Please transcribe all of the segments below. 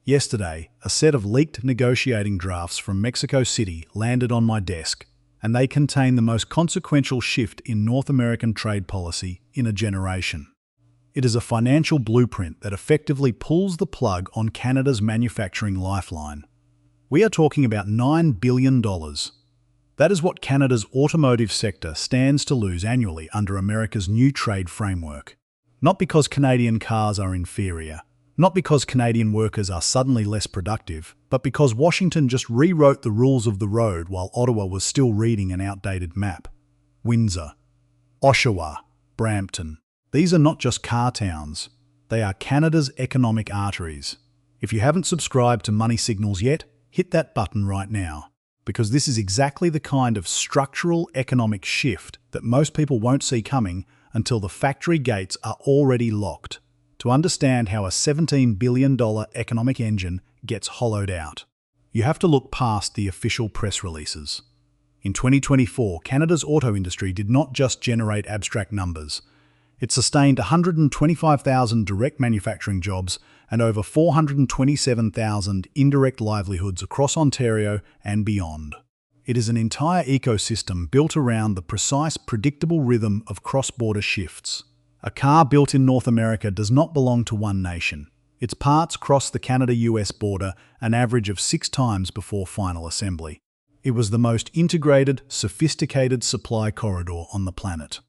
Yesterday, a set of leaked negotiating drafts from Mexico City landed on my desk, and they contain the most consequential shift in North American trade policy in a generation. It is a financial blueprint that effectively pulls the plug on Canada's manufacturing lifeline. We are talking about $9 billion. That is what Canada's automotive sector stands to lose annually under America's new trade framework. Not because Canadian cars are inferior, not because Canadian workers are suddenly less productive, but because Washington just rewrote the rules of the road while Ottawa was still reading an outdated map. Windsor, Oshawa, Brampton. These are not just car towns. They are Canada's economic arteries. If you haven't subscribed to Money Signals yet, hit that button right now, because this is exactly the kind of structural economic shift that most people won't see coming until the factory gates are already locked. To understand how a $17 billion economic engine gets hollowed out, you have to look past the official press releases. In 2024, Canada's auto industry did not just generate abstract numbers. It sustained 125,000 direct manufacturing jobs and over 427,000 indirect livelihoods across Ontario and beyond. It is an entire ecosystem built around the precise, predictable rhythm of cross-border shifts. A car built in North America does not belong to one nation. Its parts cross the Canada-US border an average of 6 times before final assembly. It was the most integrated, sophisticated supply corridor on the planet.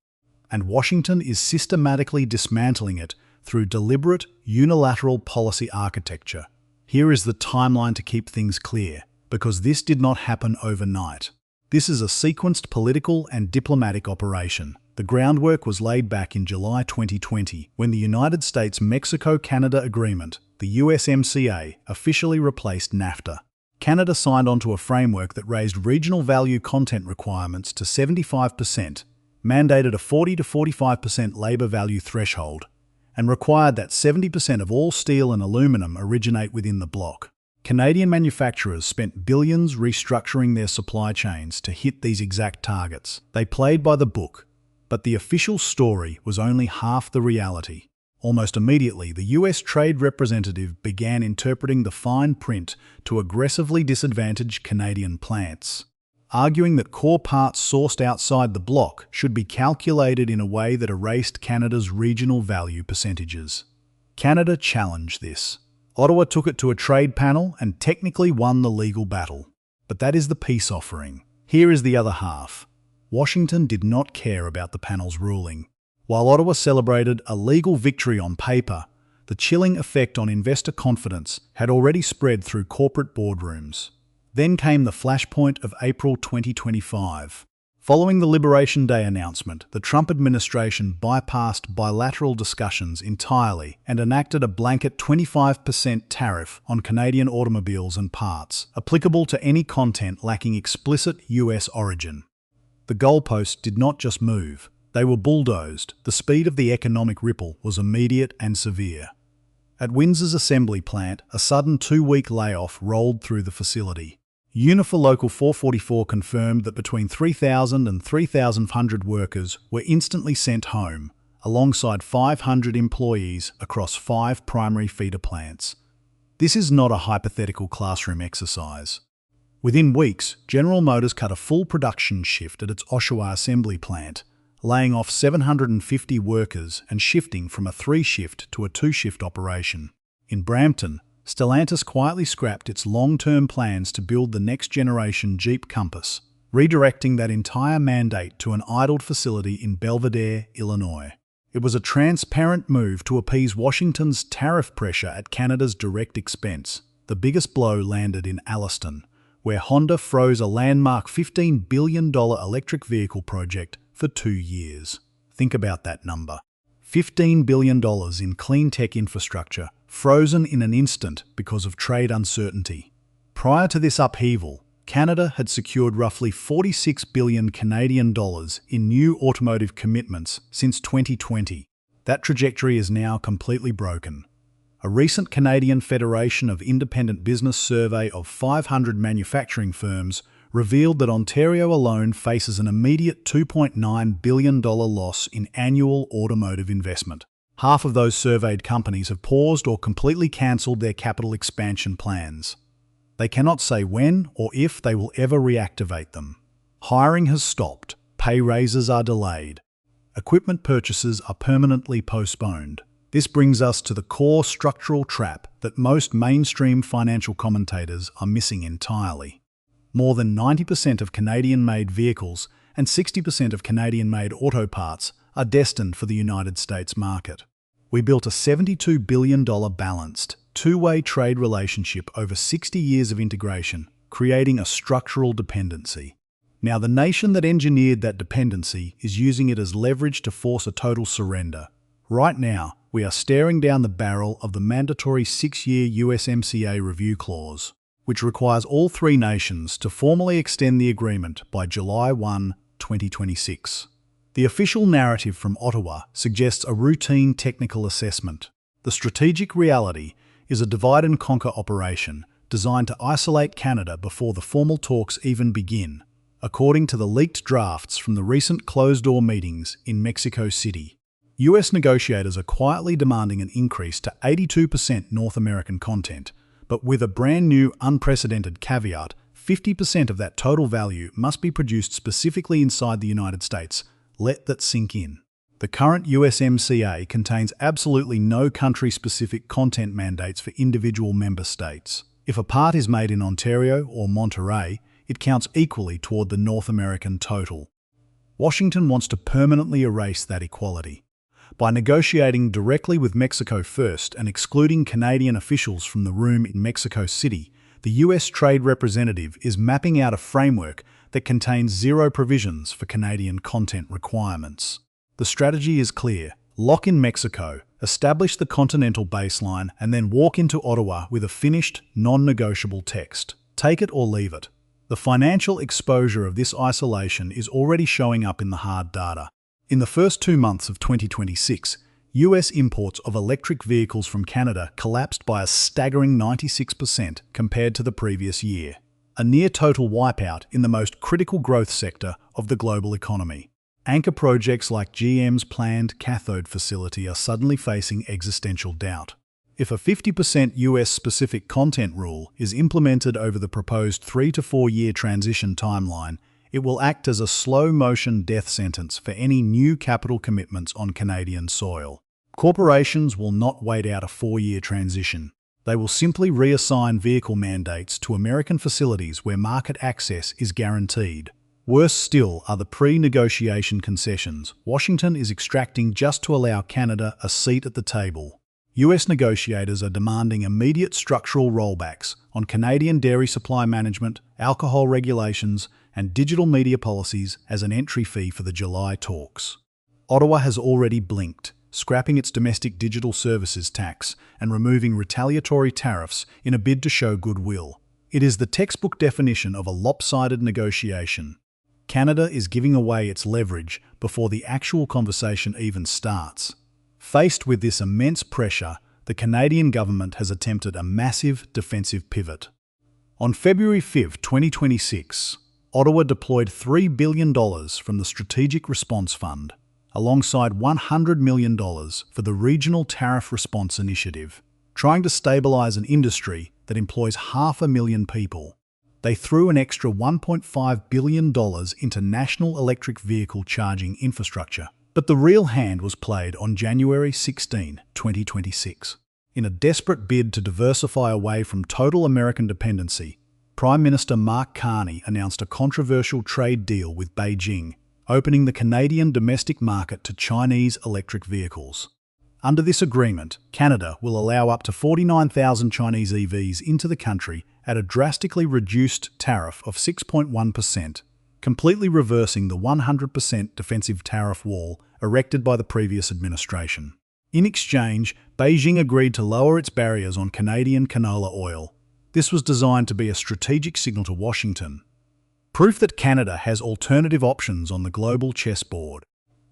And Washington is systematically dismantling it through deliberate, unilateral policy architecture. Here is the timeline to keep things clear, because this did not happen overnight. This is a sequenced political and diplomatic operation. The groundwork was laid back in July 2020, when the United States-Mexico-Canada Agreement, the USMCA, officially replaced NAFTA. Canada signed onto a framework that raised regional value content requirements to 75%, mandated a 40 to 45% labour value threshold, and required that 70% of all steel and aluminium originate within the bloc. Canadian manufacturers spent billions restructuring their supply chains to hit these exact targets. They played by the book, but the official story was only half the reality. Almost immediately, the US Trade Representative began interpreting the fine print to aggressively disadvantage Canadian plants, arguing that core parts sourced outside the bloc should be calculated in a way that erased Canada's regional value percentages. Canada challenged this. Ottawa took it to a trade panel and technically won the legal battle. But that is the peace offering. Here is the other half. Washington did not care about the panel's ruling. While Ottawa celebrated a legal victory on paper, the chilling effect on investor confidence had already spread through corporate boardrooms. Then came the flashpoint of April 2025. Following the Liberation Day announcement, the Trump administration bypassed bilateral discussions entirely and enacted a blanket 25% tariff on Canadian automobiles and parts, applicable to any content lacking explicit US origin. The goalposts did not just move, they were bulldozed. The speed of the economic ripple was immediate and severe. At Windsor's assembly plant, a sudden 2-week layoff rolled through the facility. Unifor Local 444 confirmed that between 3,000 and 3,500 workers were instantly sent home, alongside 500 employees across 5 primary feeder plants. This is not a hypothetical classroom exercise. Within weeks, General Motors cut a full production shift at its Oshawa assembly plant, laying off 750 workers and shifting from a 3-shift to a 2-shift operation. In Brampton, Stellantis quietly scrapped its long-term plans to build the next-generation Jeep Compass, redirecting that entire mandate to an idled facility in Belvidere, Illinois. It was a transparent move to appease Washington's tariff pressure at Canada's direct expense. The biggest blow landed in Alliston, where Honda froze a landmark $15 billion electric vehicle project for 2 years. Think about that number. $15 billion in clean tech infrastructure, frozen in an instant because of trade uncertainty. Prior to this upheaval, Canada had secured roughly 46 billion Canadian dollars in new automotive commitments since 2020. That trajectory is now completely broken. A recent Canadian Federation of Independent Business survey of 500 manufacturing firms revealed that Ontario alone faces an immediate $2.9 billion loss in annual automotive investment. Half of those surveyed companies have paused or completely cancelled their capital expansion plans. They cannot say when or if they will ever reactivate them. Hiring has stopped, pay raises are delayed, equipment purchases are permanently postponed. This brings us to the core structural trap that most mainstream financial commentators are missing entirely. More than 90% of Canadian-made vehicles and 60% of Canadian-made auto parts are destined for the United States market. We built a $72 billion balanced, two-way trade relationship over 60 years of integration, creating a structural dependency. Now, the nation that engineered that dependency is using it as leverage to force a total surrender. Right now, we are staring down the barrel of the mandatory 6-year USMCA review clause, which requires all three nations to formally extend the agreement by July 1, 2026. The official narrative from Ottawa suggests a routine technical assessment. The strategic reality is a divide-and-conquer operation designed to isolate Canada before the formal talks even begin, according to the leaked drafts from the recent closed-door meetings in Mexico City. US negotiators are quietly demanding an increase to 82% North American content, but with a brand new, unprecedented caveat: 50% of that total value must be produced specifically inside the United States. Let that sink in. The current USMCA contains absolutely no country-specific content mandates for individual member states. If a part is made in Ontario or Monterey, it counts equally toward the North American total. Washington wants to permanently erase that equality. By negotiating directly with Mexico first and excluding Canadian officials from the room in Mexico City, the US Trade Representative is mapping out a framework that contains zero provisions for Canadian content requirements. The strategy is clear: lock in Mexico, establish the Continental baseline, and then walk into Ottawa with a finished, non-negotiable text. Take it or leave it. The financial exposure of this isolation is already showing up in the hard data. In the first 2 months of 2026, US imports of electric vehicles from Canada collapsed by a staggering 96% compared to the previous year, a near-total wipeout in the most critical growth sector of the global economy. Anchor projects like GM's planned cathode facility are suddenly facing existential doubt. If a 50% US-specific content rule is implemented over the proposed 3 to 4 year transition timeline, it will act as a slow-motion death sentence for any new capital commitments on Canadian soil. Corporations will not wait out a 4-year transition. They will simply reassign vehicle mandates to American facilities where market access is guaranteed. Worse still are the pre-negotiation concessions Washington is extracting just to allow Canada a seat at the table. US negotiators are demanding immediate structural rollbacks on Canadian dairy supply management, alcohol regulations, and digital media policies as an entry fee for the July talks. Ottawa has already blinked, scrapping its domestic digital services tax and removing retaliatory tariffs in a bid to show goodwill. It is the textbook definition of a lopsided negotiation. Canada is giving away its leverage before the actual conversation even starts. Faced with this immense pressure, the Canadian government has attempted a massive defensive pivot. On February 5, 2026, Ottawa deployed $3 billion from the Strategic Response Fund, alongside $100 million for the Regional Tariff Response Initiative, trying to stabilise an industry that employs 500,000 people. They threw an extra $1.5 billion into national electric vehicle charging infrastructure. But the real hand was played on January 16, 2026. In a desperate bid to diversify away from total American dependency, Prime Minister Mark Carney announced a controversial trade deal with Beijing, opening the Canadian domestic market to Chinese electric vehicles. Under this agreement, Canada will allow up to 49,000 Chinese EVs into the country at a drastically reduced tariff of 6.1%, completely reversing the 100% defensive tariff wall erected by the previous administration. In exchange, Beijing agreed to lower its barriers on Canadian canola oil. This was designed to be a strategic signal to Washington, proof that Canada has alternative options on the global chessboard.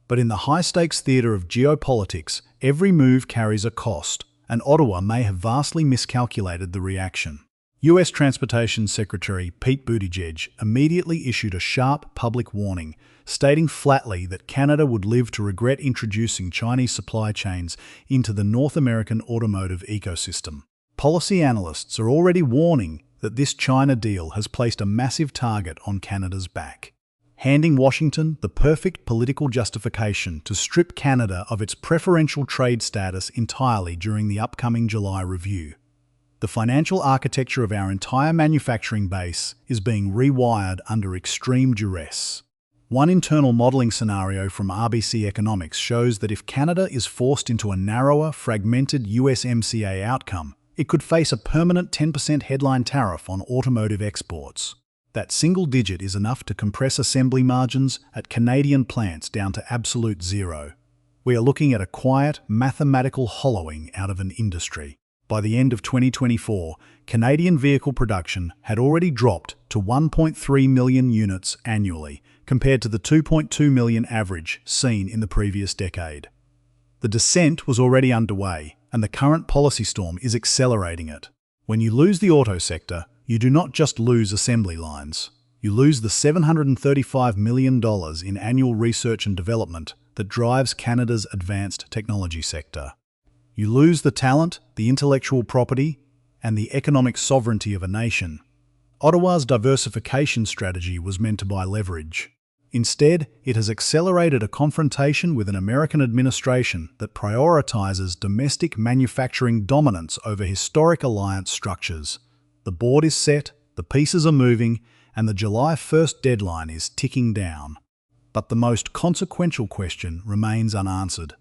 But in the high-stakes theatre of geopolitics, every move carries a cost, and Ottawa may have vastly miscalculated the reaction. US Transportation Secretary Pete Buttigieg immediately issued a sharp public warning, stating flatly that Canada would live to regret introducing Chinese supply chains into the North American automotive ecosystem. Policy analysts are already warning that this China deal has placed a massive target on Canada's back, handing Washington the perfect political justification to strip Canada of its preferential trade status entirely during the upcoming July review. The financial architecture of our entire manufacturing base is being rewired under extreme duress. One internal modelling scenario from RBC Economics shows that if Canada is forced into a narrower, fragmented USMCA outcome, it could face a permanent 10% headline tariff on automotive exports. That single digit is enough to compress assembly margins at Canadian plants down to absolute zero. We are looking at a quiet, mathematical hollowing out of an industry. By the end of 2024, Canadian vehicle production had already dropped to 1.3 million units annually, compared to the 2.2 million average seen in the previous decade. The descent was already underway, and the current policy storm is accelerating it. When you lose the auto sector, you do not just lose assembly lines. You lose the $735 million in annual research and development that drives Canada's advanced technology sector. You lose the talent, the intellectual property, and the economic sovereignty of a nation. Ottawa's diversification strategy was meant to buy leverage. Instead, it has accelerated a confrontation with an American administration that prioritizes domestic manufacturing dominance over historic alliance structures. The board is set, the pieces are moving, and the July 1st deadline is ticking down. But the most consequential question remains unanswered.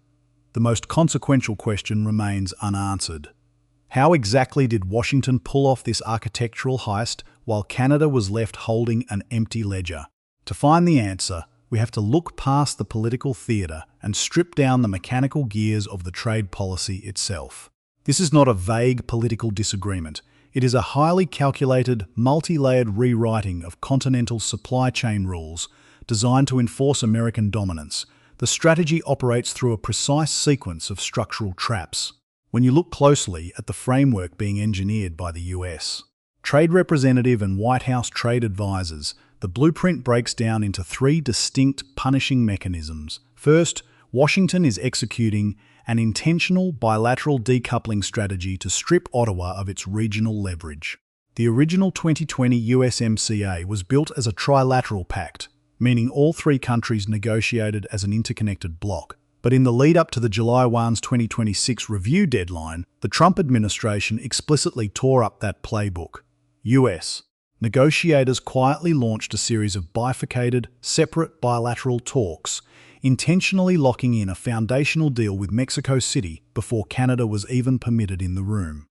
How exactly did Washington pull off this architectural heist while Canada was left holding an empty ledger? To find the answer, we have to look past the political theatre and strip down the mechanical gears of the trade policy itself. This is not a vague political disagreement. It is a highly calculated, multi-layered rewriting of Continental supply chain rules designed to enforce American dominance. The strategy operates through a precise sequence of structural traps. When you look closely at the framework being engineered by the US Trade Representative and White House trade advisors, the blueprint breaks down into three distinct punishing mechanisms. First, Washington is executing an intentional bilateral decoupling strategy to strip Ottawa of its regional leverage. The original 2020 USMCA was built as a trilateral pact, meaning all three countries negotiated as an interconnected bloc. But in the lead-up to the July 1, 2026 review deadline, the Trump administration explicitly tore up that playbook. US negotiators quietly launched a series of bifurcated, separate bilateral talks, intentionally locking in a foundational deal with Mexico City before Canada was even permitted in the room.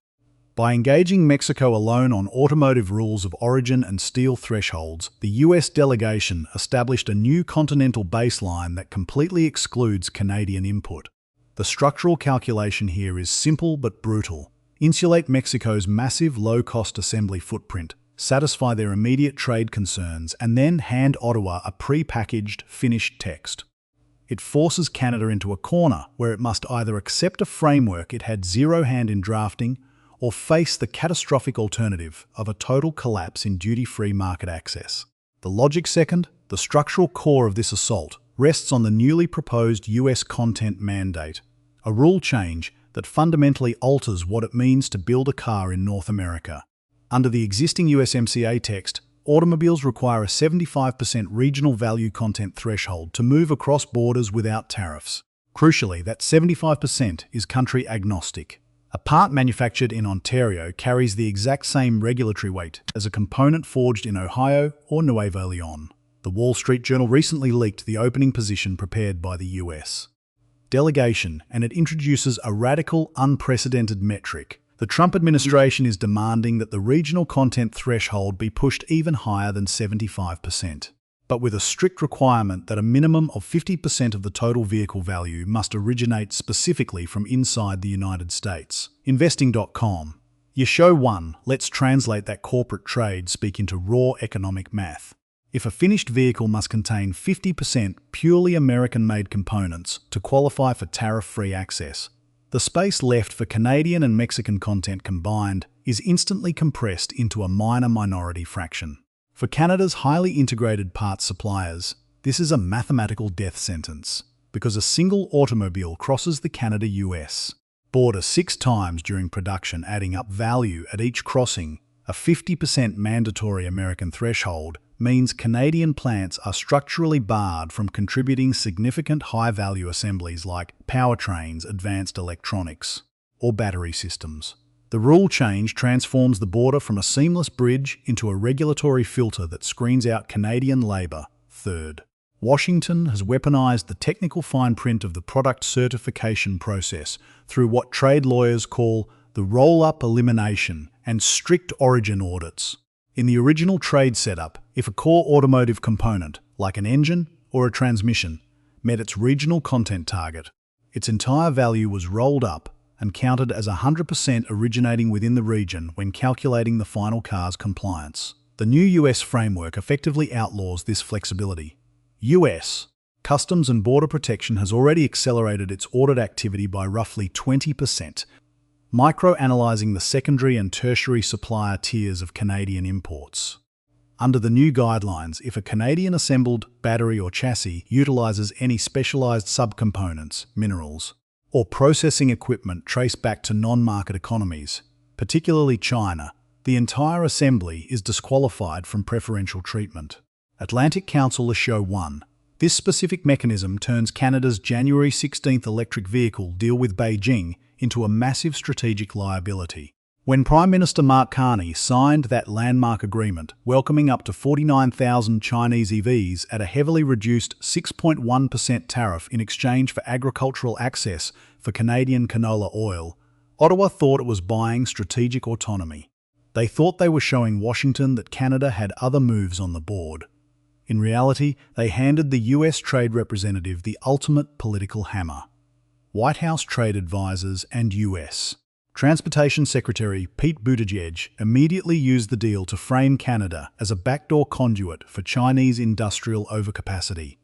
By engaging Mexico alone on automotive rules of origin and steel thresholds, the US delegation established a new continental baseline that completely excludes Canadian input. The structural calculation here is simple but brutal. Insulate Mexico's massive low-cost assembly footprint, satisfy their immediate trade concerns, and then hand Ottawa a pre-packaged, finished text. It forces Canada into a corner where it must either accept a framework it had zero hand in drafting or face the catastrophic alternative of a total collapse in duty-free market access. The logic second, the structural core of this assault, rests on the newly proposed US content mandate, a rule change that fundamentally alters what it means to build a car in North America. Under the existing USMCA text, automobiles require a 75% regional value content threshold to move across borders without tariffs. Crucially, that 75% is country agnostic. A part manufactured in Ontario carries the exact same regulatory weight as a component forged in Ohio or Nuevo Leon. The Wall Street Journal recently leaked the opening position prepared by the US delegation, and it introduces a radical, unprecedented metric. The Trump administration is demanding that the regional content threshold be pushed even higher than 75%, but with a strict requirement that a minimum of 50% of the total vehicle value must originate specifically from inside the United States. Investing.com. Show 1. Let's translate that corporate trade speak into raw economic math. If a finished vehicle must contain 50% purely American-made components to qualify for tariff-free access, the space left for Canadian and Mexican content combined is instantly compressed into a minor minority fraction. For Canada's highly integrated parts suppliers, this is a mathematical death sentence, because a single automobile crosses the Canada-US border 6 times during production, adding up value at each crossing. A 50% mandatory American threshold means Canadian plants are structurally barred from contributing significant high-value assemblies like powertrains, advanced electronics, or battery systems. The rule change transforms the border from a seamless bridge into a regulatory filter that screens out Canadian labour. Third, Washington has weaponized the technical fine print of the product certification process through what trade lawyers call the roll-up elimination and strict origin audits. In the original trade setup, if a core automotive component, like an engine or a transmission, met its regional content target, its entire value was rolled up and counted as 100% originating within the region when calculating the final car's compliance. The new US framework effectively outlaws this flexibility. US Customs and Border Protection has already accelerated its audit activity by roughly 20%, micro-analysing the secondary and tertiary supplier tiers of Canadian imports. Under the new guidelines, if a Canadian-assembled battery or chassis utilises any specialised subcomponents, minerals, or processing equipment traced back to non-market economies, particularly China, the entire assembly is disqualified from preferential treatment. Atlantic Council Show 1. This specific mechanism turns Canada's January 16th electric vehicle deal with Beijing into a massive strategic liability. When Prime Minister Mark Carney signed that landmark agreement, welcoming up to 49,000 Chinese EVs at a heavily reduced 6.1% tariff in exchange for agricultural access for Canadian canola oil, Ottawa thought it was buying strategic autonomy. They thought they were showing Washington that Canada had other moves on the board. In reality, they handed the US trade representative the ultimate political hammer. White House trade advisors and US Transportation Secretary Pete Buttigieg immediately used the deal to frame Canada as a backdoor conduit for Chinese industrial overcapacity.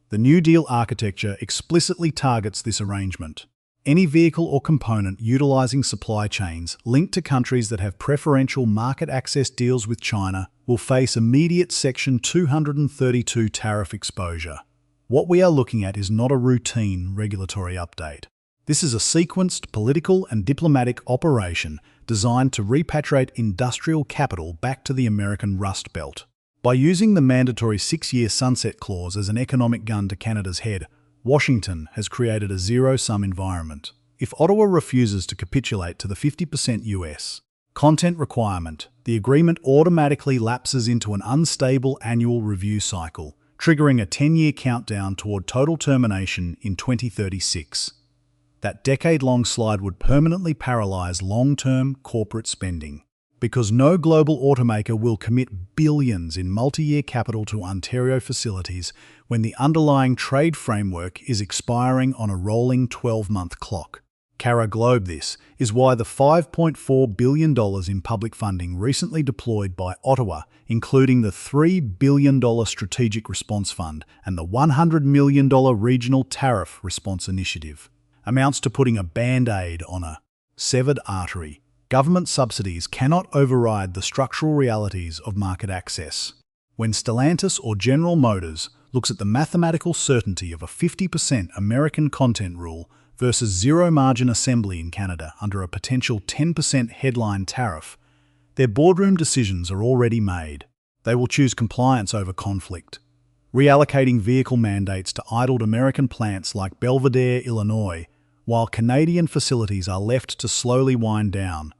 The New Deal architecture explicitly targets this arrangement. Any vehicle or component utilizing supply chains linked to countries that have preferential market access deals with China will face immediate Section 232 tariff exposure. What we are looking at is not a routine regulatory update. This is a sequenced political and diplomatic operation designed to repatriate industrial capital back to the American Rust Belt. By using the mandatory 6-year sunset clause as an economic gun to Canada's head, Washington has created a zero-sum environment. If Ottawa refuses to capitulate to the 50% US content requirement, the agreement automatically lapses into an unstable annual review cycle, triggering a 10-year countdown toward total termination in 2036. That decade-long slide would permanently paralyze long-term corporate spending, because no global automaker will commit billions in multi-year capital to Ontario facilities when the underlying trade framework is expiring on a rolling 12-month clock. Cara Globe, this is why the $5.4 billion in public funding recently deployed by Ottawa, including the $3 billion Strategic Response Fund and the $100 million Regional Tariff Response Initiative, amounts to putting a band-aid on a severed artery. Government subsidies cannot override the structural realities of market access. When Stellantis or General Motors looks at the mathematical certainty of a 50% American content rule versus zero-margin assembly in Canada under a potential 10% headline tariff, their boardroom decisions are already made. They will choose compliance over conflict, reallocating vehicle mandates to idled American plants like Belvidere, Illinois, while Canadian facilities are left to slowly wind down.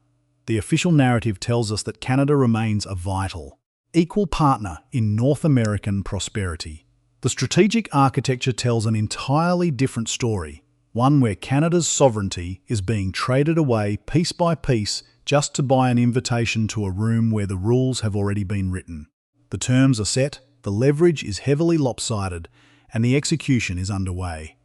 The official narrative tells us that Canada remains a vital, equal partner in North American prosperity. The strategic architecture tells an entirely different story, one where Canada's sovereignty is being traded away piece by piece just to buy an invitation to a room where the rules have already been written. The terms are set, the leverage is heavily lopsided, and the execution is underway.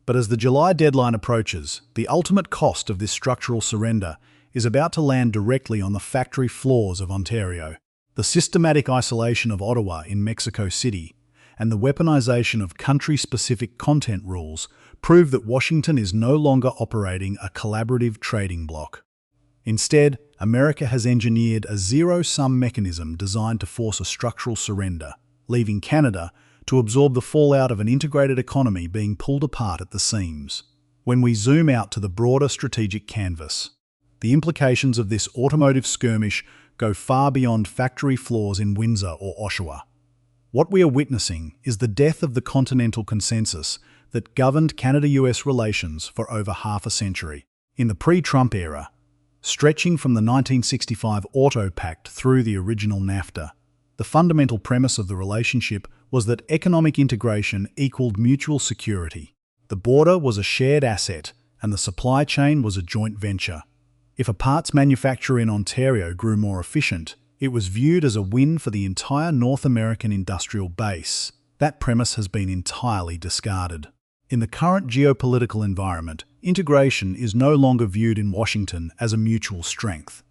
But as the July deadline approaches, the ultimate cost of this structural surrender is about to land directly on the factory floors of Ontario. The systematic isolation of Ottawa in Mexico City and the weaponization of country-specific content rules prove that Washington is no longer operating a collaborative trading bloc. Instead, America has engineered a zero-sum mechanism designed to force a structural surrender, leaving Canada to absorb the fallout of an integrated economy being pulled apart at the seams. When we zoom out to the broader strategic canvas, the implications of this automotive skirmish go far beyond factory floors in Windsor or Oshawa. What we are witnessing is the death of the Continental Consensus that governed Canada-US relations for over half a century. In the pre-Trump era, stretching from the 1965 Auto Pact through the original NAFTA, the fundamental premise of the relationship was that economic integration equaled mutual security. The border was a shared asset, and the supply chain was a joint venture. If a parts manufacturer in Ontario grew more efficient, it was viewed as a win for the entire North American industrial base. That premise has been entirely discarded. In the current geopolitical environment, integration is no longer viewed in Washington as a mutual strength.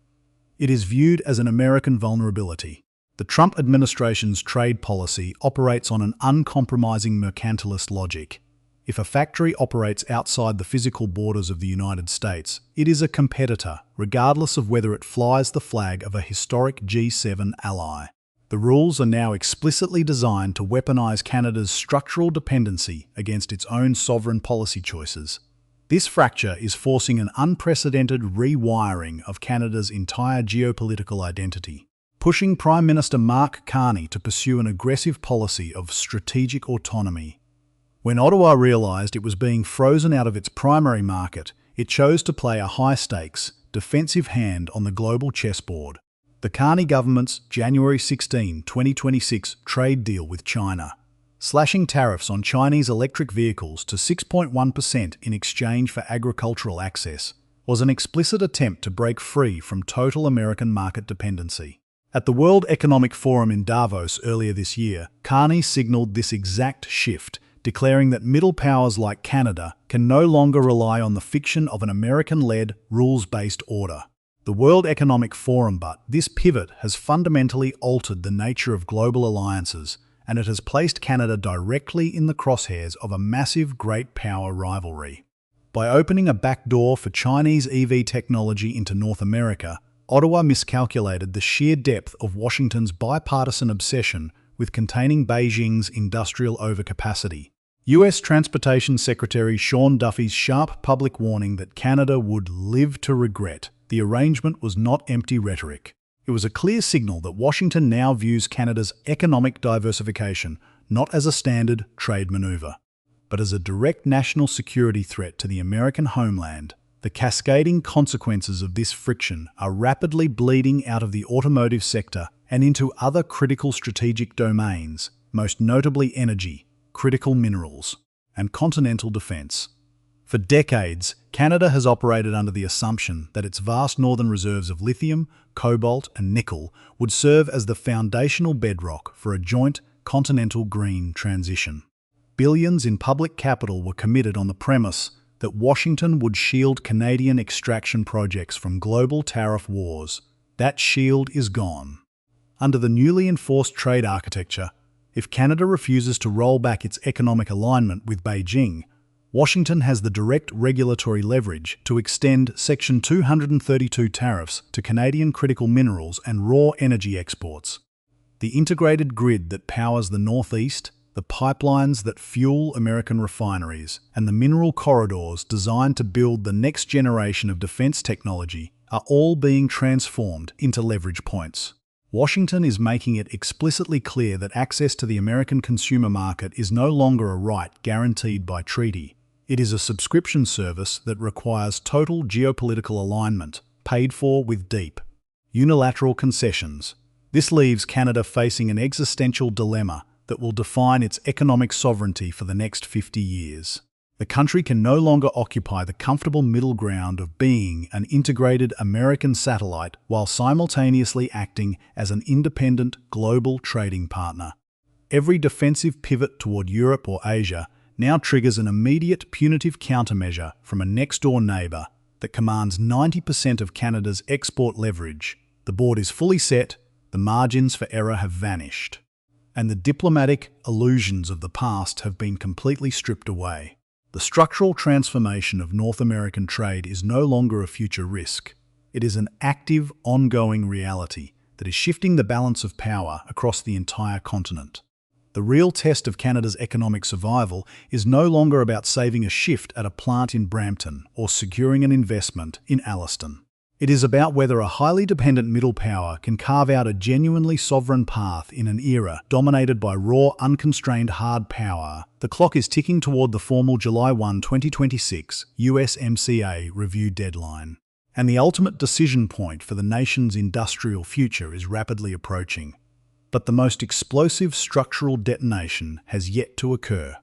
It is viewed as an American vulnerability. The Trump administration's trade policy operates on an uncompromising mercantilist logic. If a factory operates outside the physical borders of the United States, it is a competitor, regardless of whether it flies the flag of a historic G7 ally. The rules are now explicitly designed to weaponize Canada's structural dependency against its own sovereign policy choices. This fracture is forcing an unprecedented rewiring of Canada's entire geopolitical identity, pushing Prime Minister Mark Carney to pursue an aggressive policy of strategic autonomy. When Ottawa realised it was being frozen out of its primary market, it chose to play a high-stakes, defensive hand on the global chessboard. The Carney government's January 16, 2026 trade deal with China, slashing tariffs on Chinese electric vehicles to 6.1% in exchange for agricultural access, was an explicit attempt to break free from total American market dependency. At the World Economic Forum in Davos earlier this year, Carney signalled this exact shift, declaring that middle powers like Canada can no longer rely on the fiction of an American-led, rules-based order. The World Economic Forum, but this pivot has fundamentally altered the nature of global alliances, and it has placed Canada directly in the crosshairs of a massive great power rivalry. By opening a backdoor for Chinese EV technology into North America, Ottawa miscalculated the sheer depth of Washington's bipartisan obsession with containing Beijing's industrial overcapacity. US Transportation Secretary Sean Duffy's sharp public warning that Canada would live to regret the arrangement was not empty rhetoric. It was a clear signal that Washington now views Canada's economic diversification not as a standard trade maneuver, but as a direct national security threat to the American homeland. The cascading consequences of this friction are rapidly bleeding out of the automotive sector and into other critical strategic domains, most notably energy, critical minerals, and continental defence. For decades, Canada has operated under the assumption that its vast northern reserves of lithium, cobalt, and nickel would serve as the foundational bedrock for a joint continental green transition. Billions in public capital were committed on the premise that Washington would shield Canadian extraction projects from global tariff wars. That shield is gone. Under the newly enforced trade architecture, if Canada refuses to roll back its economic alignment with Beijing, Washington has the direct regulatory leverage to extend Section 232 tariffs to Canadian critical minerals and raw energy exports. The integrated grid that powers the Northeast, the pipelines that fuel American refineries, and the mineral corridors designed to build the next generation of defense technology are all being transformed into leverage points. Washington is making it explicitly clear that access to the American consumer market is no longer a right guaranteed by treaty. It is a subscription service that requires total geopolitical alignment, paid for with deep, unilateral concessions. This leaves Canada facing an existential dilemma that will define its economic sovereignty for the next 50 years. The country can no longer occupy the comfortable middle ground of being an integrated American satellite while simultaneously acting as an independent global trading partner. Every defensive pivot toward Europe or Asia now triggers an immediate punitive countermeasure from a next-door neighbour that commands 90% of Canada's export leverage. The board is fully set, the margins for error have vanished, and the diplomatic illusions of the past have been completely stripped away. The structural transformation of North American trade is no longer a future risk. It is an active, ongoing reality that is shifting the balance of power across the entire continent. The real test of Canada's economic survival is no longer about saving a shift at a plant in Brampton or securing an investment in Alliston. It is about whether a highly dependent middle power can carve out a genuinely sovereign path in an era dominated by raw, unconstrained hard power. The clock is ticking toward the formal July 1, 2026 USMCA review deadline, and the ultimate decision point for the nation's industrial future is rapidly approaching. But the most explosive structural detonation has yet to occur.